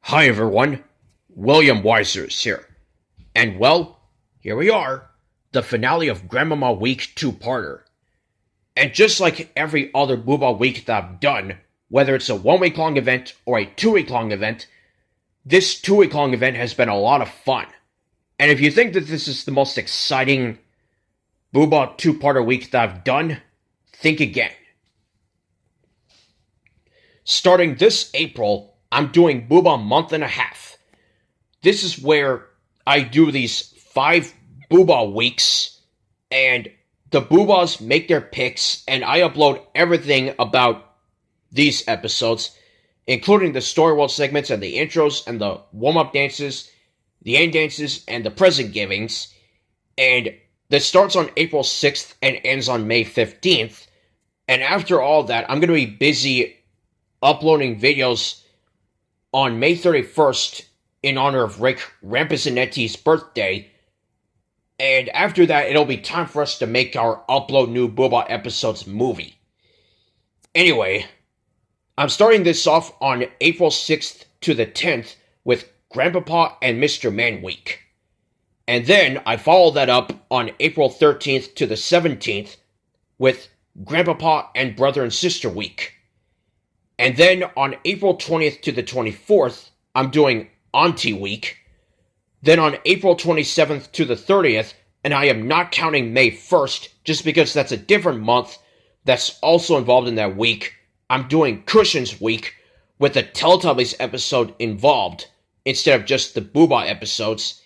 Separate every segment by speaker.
Speaker 1: Hi everyone, William Weisers here. And well, here we are, the finale of Grandmamma Week 2-parter. And just like every other Boohbah week that I've done, whether it's a 1 week long event or a 2 week long event, this 2 week long event has been a lot of fun. And if you think that this is the most exciting Boohbah 2-parter week that I've done, think again. Starting this April, I'm doing Boohbah Month and a half. This is where I do these 5 Boohbah weeks, and the Boohbahs make their picks, and I upload everything about these episodes, including the story world segments and the intros and the warm-up dances, the end dances, and the present givings. And this starts on April 6th and ends on May 15th. And after all that, I'm going to be busy uploading videos on May 31st in honor of Rick Rampezinetti's birthday. And after that, it'll be time for us to make our Upload New Boohbah Episodes movie. Anyway, I'm starting this off on April 6th to the 10th with Grandpappa and Mr. Man Week. And then I follow that up on April 13th to the 17th with Grandpappa and Brother and Sister Week. And then on April 20th to the 24th, I'm doing Auntie Week. Then on April 27th to the 30th, and I am not counting May 1st, just because that's a different month that's also involved in that week, I'm doing Cushions Week with the Teletubbies episode involved, instead of just the Boohbah episodes.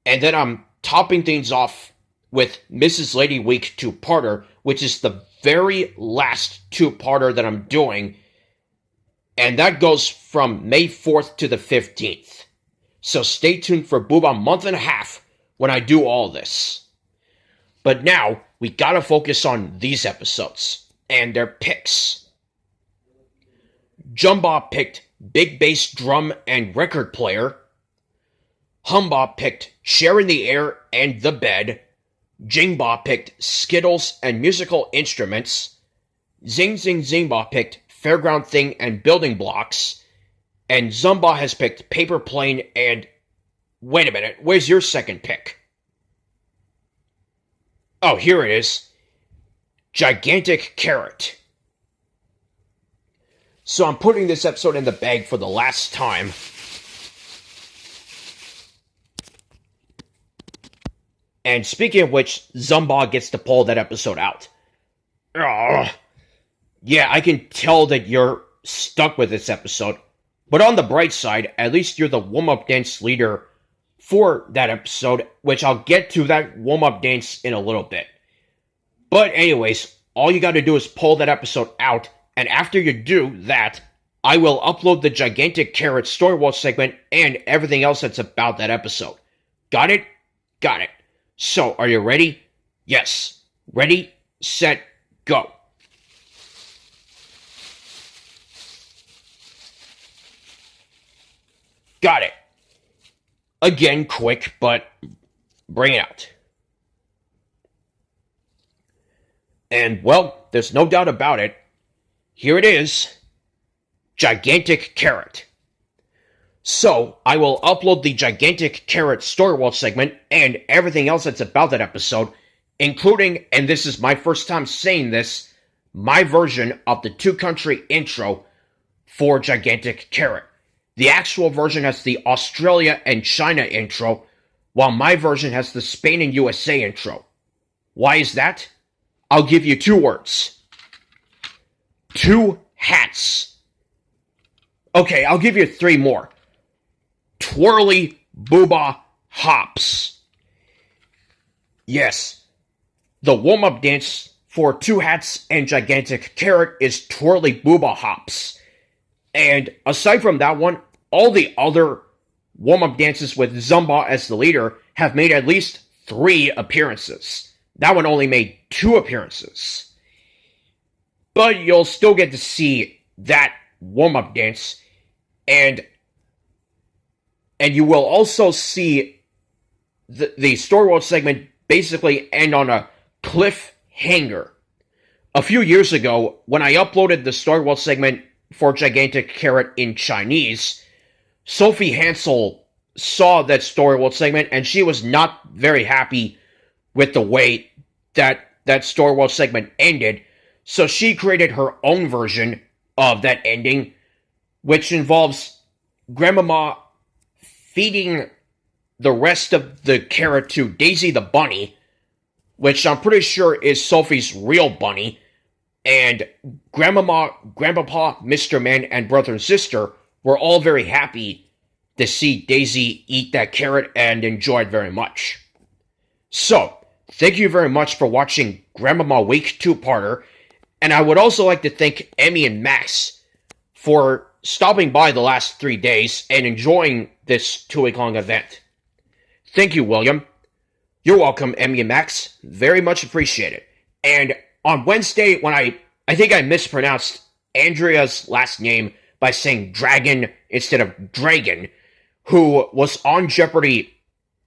Speaker 1: And then I'm topping things off with Mrs. Lady Week 2-parter, which is the very last 2-parter that I'm doing. And that goes from May 4th to the 15th. So stay tuned for Boohbah Month and a half when I do all this. But now, we gotta focus on these episodes and their picks. Zumbah picked Big Bass Drum and Record Player. Humbah picked Share in the Air and the Bed. Jingbah picked Skittles and Musical Instruments. Zing Zing Zingbah picked Fairground Thing and Building Blocks. And Zumbah has picked Paper Plane and... Wait a minute, where's your second pick? Oh, here it is. Gigantic Carrot. So I'm putting this episode in the bag for the last time. And speaking of which, Zumbah gets to pull that episode out. Ugh. Yeah, I can tell that you're stuck with this episode. But on the bright side, at least you're the warm-up dance leader for that episode, which I'll get to that warm-up dance in a little bit. But anyways, all you gotta do is pull that episode out, and after you do that, I will upload the Gigantic Carrot Story World segment and everything else that's about that episode. Got it? Got it. So, are you ready? Yes. Ready, set, go. Got it. Again, quick, but bring it out. And, well, there's no doubt about it. Here it is. Gigantic Carrot. So, I will upload the Gigantic Carrot Story World segment and everything else that's about that episode, including, and this is my first time saying this, my version of the two-country intro for Gigantic Carrot. The actual version has the Australia and China intro, while my version has the Spain and USA intro. Why is that? I'll give you 2 words. 2 hats. Okay, I'll give you 3 more. Twirly Boohbah Hops. Yes, the warm-up dance for 2 hats and Gigantic Carrot is Twirly Boohbah Hops. And aside from that one, all the other warm-up dances with Zumbah as the leader have made at least 3 appearances. That one only made 2 appearances. But you'll still get to see that warm-up dance, and you will also see the Story World segment basically end on a cliffhanger. A few years ago, when I uploaded the Story World segment for Gigantic Carrot in Chinese, Sophie Hansel saw that Story World segment, and she was not very happy with the way that Story World segment ended. So she created her own version of that ending, which involves Grandmamma feeding the rest of the carrot to Daisy the bunny, which I'm pretty sure is Sophie's real bunny, and Grandmamma, Grandpappa, Mr. Man, and brother and sister were all very happy to see Daisy eat that carrot and enjoy it very much. So, thank you very much for watching Grandmamma Week 2-parter, and I would also like to thank Emmy and Max for stopping by the last 3 days and enjoying this 2-week-long event. Thank you, William. You're welcome, Emmy and Max. Very much appreciated. And on Wednesday, when I think I mispronounced Andrea's last name by saying Dragon instead of Dragon, who was on Jeopardy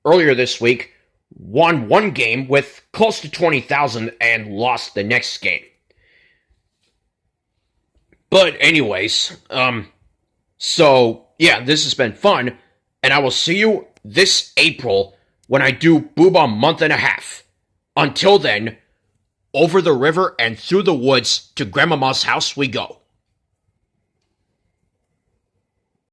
Speaker 1: earlier this week, won one game with close to 20,000 and lost the next game. But anyways, so yeah, this has been fun, and I will see you this April when I do Boohbah Month and a Half. Until then, over the river and through the woods to Grandmamma's house we go.